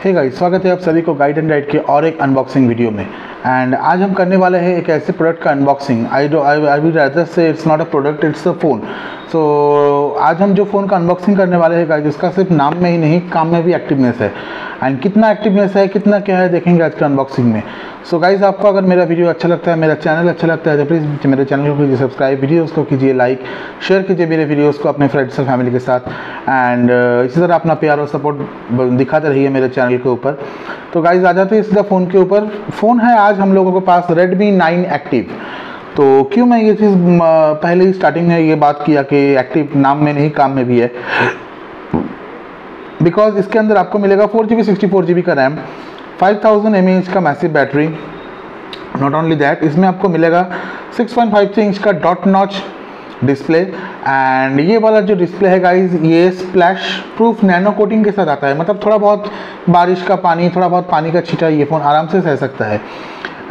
Hey guys, स्वागत है आप सभी को गाइड एंड राइड के और एक अनबॉक्सिंग वीडियो में। एंड आज हम करने वाले हैं एक ऐसे प्रोडक्ट का unboxing. I will rather say it's not a product, it's a phone. So आज हम जो फ़ोन का अनबॉक्सिंग करने वाले हैं गाइस, उसका सिर्फ नाम में ही नहीं, काम में भी एक्टिवनेस है। एंड कितना एक्टिवनेस है, कितना क्या है, देखेंगे आज के अनबॉक्सिंग में। सो गाइस, आपको अगर मेरा वीडियो अच्छा लगता है, मेरा चैनल अच्छा लगता है, तो प्लीज़ मेरे चैनल को कीजिए सब्सक्राइब, वीडियोस को कीजिए लाइक, शेयर कीजिए मेरे वीडियोस को अपने फ्रेंड्स और फैमिली के साथ। एंड इसी तरह अपना प्यार और सपोर्ट दिखाते रहिए मेरे चैनल के ऊपर। तो गाइस, आ जाते हैं सीधा फ़ोन के ऊपर। फ़ोन है आज हम लोगों के पास Redmi 9 एक्टिव। तो क्यों मैं ये चीज़ पहले ही स्टार्टिंग में ये बात किया कि एक्टिव नाम में नहीं काम में भी है, बिकॉज इसके अंदर आपको मिलेगा 4GB 64GB का रैम, 5000 mAh का massive battery. Not only that, इसमें आपको मिलेगा 6.53 इंच का डॉट नॉच डिस्प्ले। एंड ये वाला जो डिस्प्ले है गाइज, ये स्प्लैश प्रूफ नैनो कोटिंग के साथ आता है। मतलब थोड़ा बहुत बारिश का पानी, थोड़ा बहुत पानी का छींटा ये फ़ोन आराम से सह सकता है।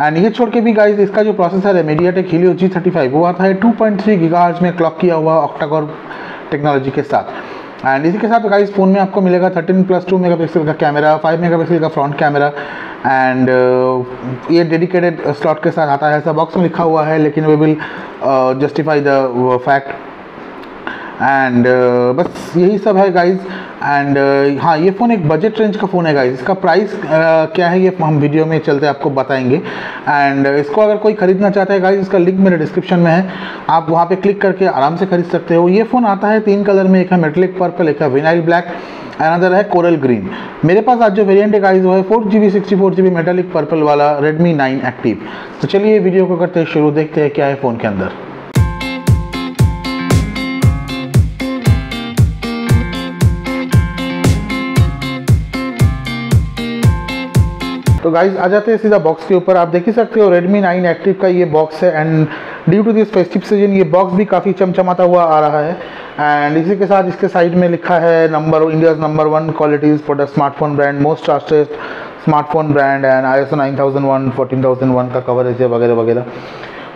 एंड ये छोड़ के भी गाइज, इसका जो प्रोसेसर है मीडियाटेक हीलियो G35, वो आता है 2.3 GHz में क्लॉक किया हुआ ऑक्टा-कोर टेक्नोलॉजी के साथ। एंड इसी के साथ गाइस फ़ोन में आपको मिलेगा 13+2 मेगापिक्सल का कैमरा, 5 मेगापिक्सल का फ्रंट कैमरा। एंड ये डेडिकेटेड स्लॉट के साथ आता है, ऐसा बॉक्स में लिखा हुआ है, लेकिन we will justify the fact. And बस यही सब है गाइज। एंड हाँ, ये फ़ोन एक बजट रेंज का फ़ोन है गाइज। इसका प्राइस क्या है ये हम वीडियो में चलते आपको बताएंगे। एंड इसको अगर कोई ख़रीदना चाहता है गाइज, इसका लिंक मेरे डिस्क्रिप्शन में है, आप वहाँ पे क्लिक करके आराम से खरीद सकते हो। ये फ़ोन आता है 3 कलर में, एक है मेटेलिक पर्पल, एक है विनाइल ब्लैक, अनदर है कोरल ग्रीन। मेरे पास आज जो वेरिएंट है गाइज, वो है 4GB 64GB मेटेलिक पर्पल वाला Redmi 9 एक्टिव। तो चलिए वीडियो को करते हैं शुरू, देखते हैं क्या है फ़ोन के अंदर। तो गाइज आ जाते हैं सीधा बॉक्स के ऊपर। आप देख ही सकते हो Redmi 9 एक्टिव का ये बॉक्स है। And due to this festive season ये बॉक्स भी काफ़ी चमचमाता हुआ आ रहा है। एंड इसी के साथ इसके साइड में लिखा है India's number 1 qualities product smartphone brand, most trusted smartphone brand and ISO 9001 14001 का कवरेज है वगैरह वगैरह।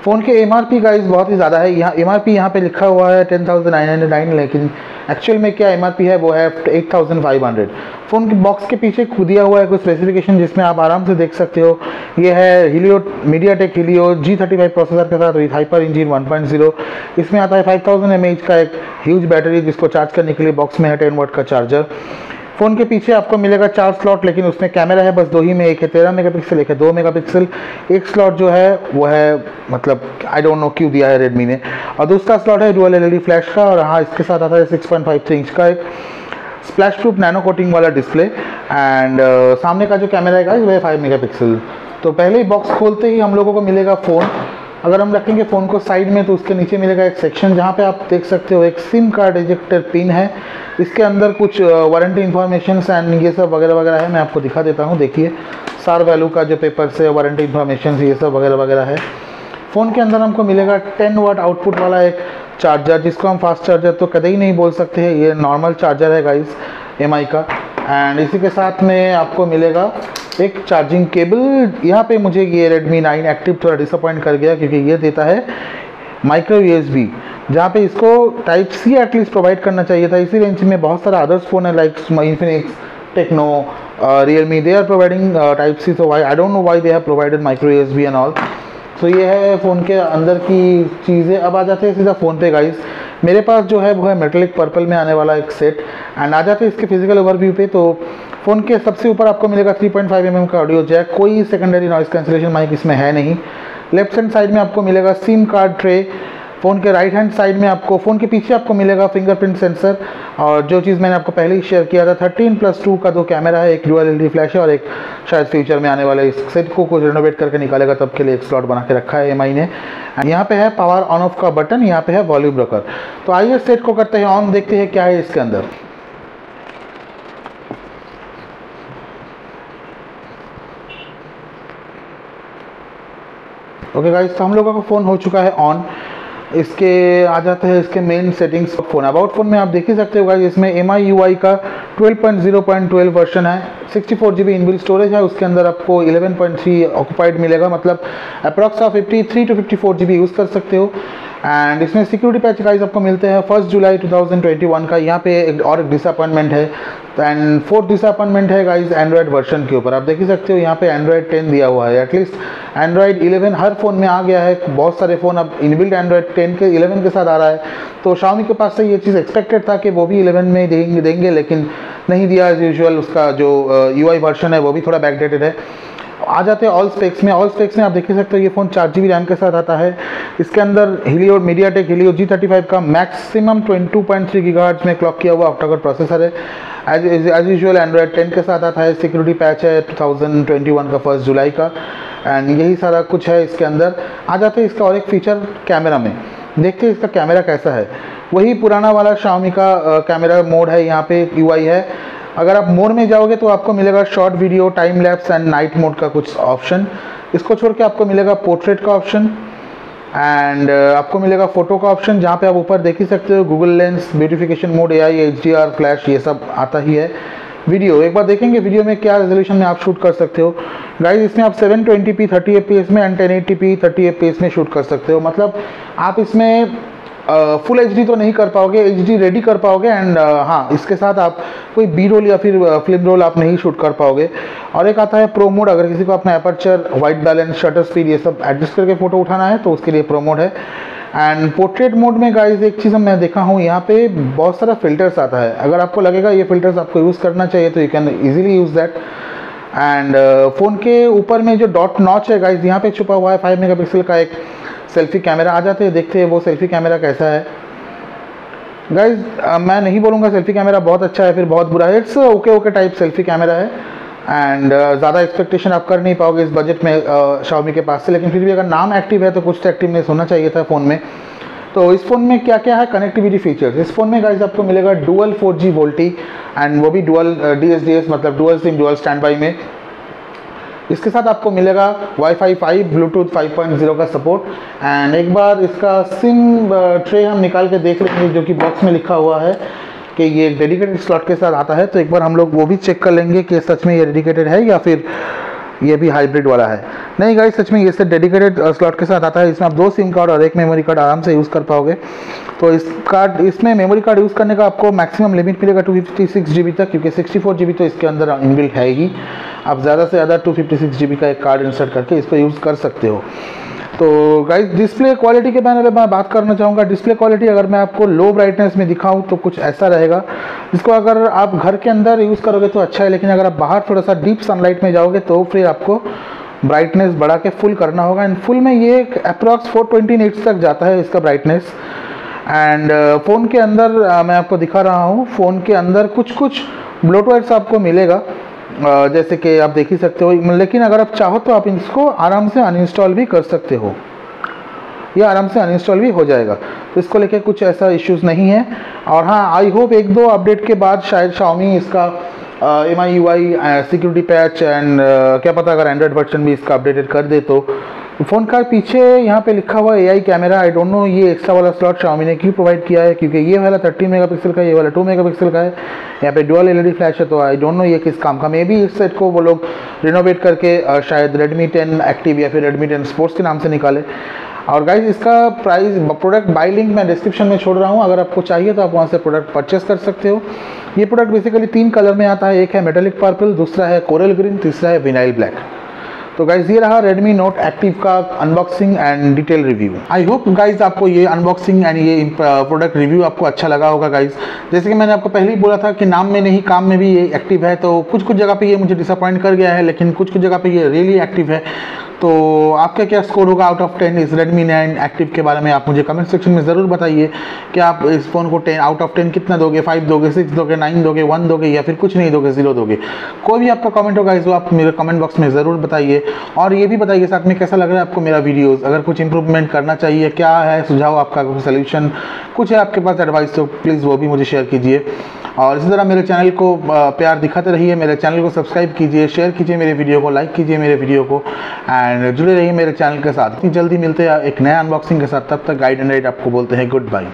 फ़ोन के MRP गाइज बहुत ही ज़्यादा है। यहाँ MRP यहाँ पे लिखा हुआ है 10,999, लेकिन एक्चुअल में क्या MRP है वो है 8,500। फ़ोन के बॉक्स के पीछे दिया हुआ है कुछ स्पेसिफिकेशन, जिसमें आप आराम से देख सकते हो। ये है मीडियाटेक हीलियो G35 प्रोसेसर के साथ विद हाइपर इंजन 1.0। इसमें आता है 5000 mAh का एक ह्यूज बैटरी, जिसको चार्ज करने के लिए बॉक्स में है 10 वाट का चार्जर। फ़ोन के पीछे आपको मिलेगा 4 स्लॉट, लेकिन उसमें कैमरा है बस 2 ही में, एक है 13 मेगापिक्सल, एक है 2 मेगापिक्सल। एक स्लॉट जो है वो है, मतलब आई डोंट नो क्यों दिया है रेडमी ने। और दूसरा स्लॉट है डुअल LED फ्लैश का। और हाँ, इसके साथ आता है 6.53 इंच का एक स्प्लैश प्रूफ नैनो कोटिंग वाला डिस्प्ले। एंड सामने का जो कैमरा है वो है 5 मेगापिक्सल। तो पहले ही बॉक्स खोलते ही हम लोगों को मिलेगा फ़ोन। अगर हम रखेंगे फ़ोन को साइड में, तो उसके नीचे मिलेगा एक सेक्शन, जहाँ पे आप देख सकते हो एक सिम कार्ड इजेक्टर पिन है। इसके अंदर कुछ वारंटी इन्फॉर्मेशन एंड ये सब वगैरह वगैरह है। मैं आपको दिखा देता हूँ, देखिए सार वैल्यू का जो पेपर्स है, वारंटी इन्फॉर्मेशन ये सब वगैरह वगैरह है। फ़ोन के अंदर हमको मिलेगा 10 वाट आउटपुट वाला एक चार्जर, जिसको हम फास्ट चार्जर तो कभी ही नहीं बोल सकते हैं, ये नॉर्मल चार्जर है गाइस MI का। एंड इसी के साथ में आपको मिलेगा एक चार्जिंग केबल। यहाँ पे मुझे ये Redmi 9 एक्टिव थोड़ा डिसअपॉइंट कर गया, क्योंकि ये देता है माइक्रो USB, जहाँ पे इसको Type-C एटलीस्ट प्रोवाइड करना चाहिए था। इसी रेंज में बहुत सारा अदर्स फ़ोन है like Infinix, Tecno, Realme, they are providing Type-C। So I don't know why they have provided micro USB and all. तो ये है फ़ोन के अंदर की चीज़ें। अब आ जाते हैं सीधा फ़ोन पे गाइस। मेरे पास जो है वो है मेटेलिक पर्पल में आने वाला एक सेट। एंड आ जाते हैं इसके फिजिकल ओवरव्यू पे। तो फ़ोन के सबसे ऊपर आपको मिलेगा 3.5 mm का ऑडियो जैक, कोई सेकेंडरी नॉइस कैंसिलेशन माइक इसमें है नहीं। लेफ्ट हैंड साइड में आपको मिलेगा सिम कार्ड ट्रे। फ़ोन के राइट हैंड साइड में आपको, फ़ोन के पीछे आपको मिलेगा फिंगरप्रिंट सेंसर। और जो चीज़ मैंने आपको पहले ही शेयर किया था, 13+2 का 2 कैमरा है, एक डुअल LED फ्लैश है, और एक शायद फ्यूचर में आने वाले इस सेट को कुछ रेनोवेट करके निकालेगा तब के लिए एक स्लॉट बना के रखा है MI ने। यहाँ पे है पावर ऑन ऑफ का बटन, यहाँ पे है वॉल्यूम रॉकर। तो आइए सेट को करते हैं ऑन, देखते हैं क्या है इसके अंदर। ओके गाइस, तो हम लोगों का फ़ोन हो चुका है ऑन। इसके आ जाते हैं इसके main settings. Phone about phone में आप देख ही सकते हो गाइस, इसमें MI UI का 12.0.12 वर्जन है, 64GB इनबिल्ट स्टोरेज है। उसके अंदर आपको 11.3 ऑक्यूपाइड मिलेगा, मतलब अप्रॉक्स आप 53 to 54 GB यूज़ कर सकते हो। एंड इसमें सिक्योरिटी पैच गाइस आपको मिलते हैं 1 जुलाई 2021 का। यहाँ पे एक और डिसअपॉइंटमेंट है, एंड 4th डिसअपॉइंटमेंट है गाइस एंड्रॉयड वर्जन के ऊपर। आप देख ही सकते हो यहाँ पे एंड्रॉयड 10 दिया हुआ है, एटलीस्ट एंड्रॉयड 11 हर फ़ोन में आ गया है। बहुत सारे फ़ोन अब इनबिल्ट एंड्रॉयड 10 के 11 के साथ आ रहा है, तो Xiaomi के पास से ये चीज़ एक्सपेक्टेड था कि वो भी 11 में देंगे, लेकिन नहीं दिया एज यूजुअल। उसका जो UI वर्जन है वो भी थोड़ा बैकडेटेड है। आ जाते हैं ऑल स्पेक्स में। ऑल स्पेक्स में आप देख सकते हो ये फ़ोन 4GB रैम के साथ आता है। इसके अंदर हीलियो मीडियाटेक हीलियो G35 का मैक्सिमम 22.3 GHz में क्लॉक किया हुआ ऑक्टा कोर प्रोसेसर है। एज यूजुअल एंड्रॉयड 10 के साथ आता है। सिक्योरिटी पैच है 2021 का 1 जुलाई का, एंड यही सारा कुछ है इसके अंदर। आ जाते हैं इसका और एक फीचर कैमरा में। देखते हैं इसका कैमरा कैसा है। वही पुराना वाला Xiaomi का कैमरा मोड है, यहाँ पे UI है। अगर आप मोड में जाओगे तो आपको मिलेगा short video, time lapse and night mode का कुछ ऑप्शन। इसको छोड़ के आपको मिलेगा पोर्ट्रेट का ऑप्शन, एंड आपको मिलेगा फ़ोटो का ऑप्शन, जहाँ पे आप ऊपर देख ही सकते हो Google lens, beautification mode, AI, HDR, flash, ये सब आता ही है। वीडियो एक बार देखेंगे वीडियो में क्या रेजोल्यूशन में आप शूट कर सकते हो गाइस। इसमें आप 720p 30 fps में एंड 1080p 30 fps में शूट कर सकते हो। मतलब आप इसमें फुल HD तो नहीं कर पाओगे, HD रेडी कर पाओगे, एंड हाँ इसके साथ आप कोई बी रोल या फिर फिल्म रोल आप नहीं शूट कर पाओगे। और एक आता है प्रो मोड। अगर किसी को अपना aperture, white balance, shutter speed ये सब एडजस्ट करके फ़ोटो उठाना है तो उसके लिए प्रो मोड है। एंड पोर्ट्रेट मोड में गाइस एक चीज़ मैं देखा हूँ, यहाँ पे बहुत सारा फिल्टर्स आता है। अगर आपको लगेगा ये फिल्टर्स आपको यूज़ करना चाहिए तो you can easily use that. And phone के ऊपर में जो डॉट नॉच है गाइस, यहाँ पे छुपा हुआ है 5 मेगापिक्सल का एक सेल्फी कैमरा। आ जाते हैं देखते हैं वो सेल्फी कैमरा कैसा है गाइज। मैं नहीं बोलूँगा सेल्फी कैमरा बहुत अच्छा है फिर बहुत बुरा है, it's okay type selfie camera है। एंड ज़्यादा एक्सपेक्टेशन आप कर नहीं पाओगे इस बजट में Xiaomi के पास से, लेकिन फिर भी अगर नाम एक्टिव है तो कुछ तो एक्टिवनेस होना चाहिए था फ़ोन में। तो इस फ़ोन में क्या क्या है कनेक्टिविटी फीचर्स। इस फ़ोन में गाइज आपको मिलेगा डुअल 4G वोल्टी, एंड वो भी डुअल DSDS मतलब dual SIM dual stand by में। इसके साथ आपको मिलेगा Wi-Fi 5, ब्लूटूथ 5.0 का सपोर्ट। एंड एक बार इसका सिम ट्रे हम निकाल के देख लेंगे, जो कि बॉक्स में लिखा हुआ है कि ये एक डेडिकेटेड स्लॉट के साथ आता है। तो एक बार हम लोग वो भी चेक कर लेंगे कि सच में ये डेडिकेटेड है या फिर ये भी हाइब्रिड वाला है। नहीं गाइस, सच में ये सेट डेडिकेटेड स्लॉट के साथ आता है। इसमें आप 2 सिम कार्ड और एक मेमोरी कार्ड आराम से यूज़ कर पाओगे। तो इसमें मेमोरी कार्ड यूज़ करने का आपको मैक्सिमम लिमिट मिलेगा 256 GB तक, क्योंकि 64 GB तो इसके अंदर इनबिल्ट है ही। आप ज़्यादा से ज़्यादा 256 GB का एक कार्ड इंसर्ट करके इसको यूज़ कर सकते हो। तो गाइस डिस्प्ले क्वालिटी के बारे में मैं बात करना चाहूँगा। डिस्प्ले क्वालिटी अगर मैं आपको लो ब्राइटनेस में दिखाऊँ तो कुछ ऐसा रहेगा, जिसको अगर आप घर के अंदर यूज़ करोगे तो अच्छा है, लेकिन अगर आप बाहर थोड़ा सा डीप सनलाइट में जाओगे तो फिर आपको ब्राइटनेस बढ़ा के फुल करना होगा। एंड फुल में ये अप्रॉक्स 420 निट्स तक जाता है इसका ब्राइटनेस। एंड फ़ोन के अंदर मैं आपको दिखा रहा हूँ, फ़ोन के अंदर कुछ ब्लोटवेयर्स आपको मिलेगा, जैसे कि आप देख ही सकते हो। लेकिन अगर आप चाहो तो आप इसको आराम से अनइंस्टॉल भी कर सकते हो, ये आराम से अनइंस्टॉल भी हो जाएगा। तो इसको लेके कुछ ऐसा इश्यूज नहीं है। और हाँ, आई होप 1-2 अपडेट के बाद शायद Xiaomi इसका MIUI सिक्योरिटी पैच एंड क्या पता अगर एंड्रॉयड वर्जन भी इसका अपडेटेड कर दे तो। फ़ोन का पीछे यहाँ पे लिखा हुआ AI camera, I don't no ये एक्स्ट्रा वाला स्लॉट Xiaomi ने क्यों प्रोवाइड किया है, क्योंकि ये वाला 13 मेगापिक्सल का, ये वाला 2 मेगापिक्सल का है। यहाँ पे डुअल LED फ्लैश है, तो आई डोंट नो ये किस काम का। मे बी इस सेट को वो लोग रिनोवेट करके शायद Redmi 10 एक्टिव या फिर Redmi 10 स्पोर्ट्स के नाम से निकाले। और गाइज इसका प्राइस, प्रोडक्ट बाय लिंक मैं डिस्क्रिप्शन में छोड़ रहा हूँ, अगर आपको चाहिए तो आप वहाँ से प्रोडक्ट परचेस कर सकते हो। ये प्रोडक्ट बेसिकली 3 कलर में आता है, एक है मेटालिक पर्पल, दूसरा है कोरल ग्रीन, तीसरा है विनाइल ब्लैक। तो गाइज ये रहा Redmi Note एक्टिव का unboxing and detail review. I hope guys आपको ये अनबॉक्सिंग एंड ये प्रोडक्ट रिव्यू आपको अच्छा लगा होगा गाइज। जैसे कि मैंने आपको पहले ही बोला था कि नाम में नहीं काम में भी ये एक्टिव है। तो कुछ जगह पे ये मुझे डिसअपॉइंट कर गया है, लेकिन कुछ जगह पे ये रियली एक्टिव है। तो आपका क्या स्कोर होगा आउट ऑफ 10 इस Redmi 9 एक्टिव के बारे में आप मुझे कमेंट सेक्शन में ज़रूर बताइए कि आप इस फ़ोन को 10 आउट ऑफ 10 कितना दोगे, 5 दोगे, 6 दोगे, 9 दोगे, 1 दोगे या फिर कुछ नहीं दोगे, 0 दोगे। कोई भी आपका कमेंट होगा इसको आप मेरे कमेंट बॉक्स में ज़रूर बताइए। और ये भी बताइए साथ में कैसा लग रहा है आपको मेरा वीडियोज़, अगर कुछ इंप्रूवमेंट करना चाहिए, क्या है सुझाव आपका, कोई सोल्यूशन कुछ है आपके पास एडवाइस, तो प्लीज़ वो भी मुझे शेयर कीजिए। और इसी तरह मेरे चैनल को प्यार दिखाते रहिए, मेरे चैनल को सब्सक्राइब कीजिए, शेयर कीजिए मेरे वीडियो को, लाइक कीजिए मेरे वीडियो को, एंड जुड़े रहिए मेरे चैनल के साथ। इतनी जल्दी मिलते हैं एक नया अनबॉक्सिंग के साथ, तब तक गाइड एंड राइड आपको बोलते हैं गुड बाय।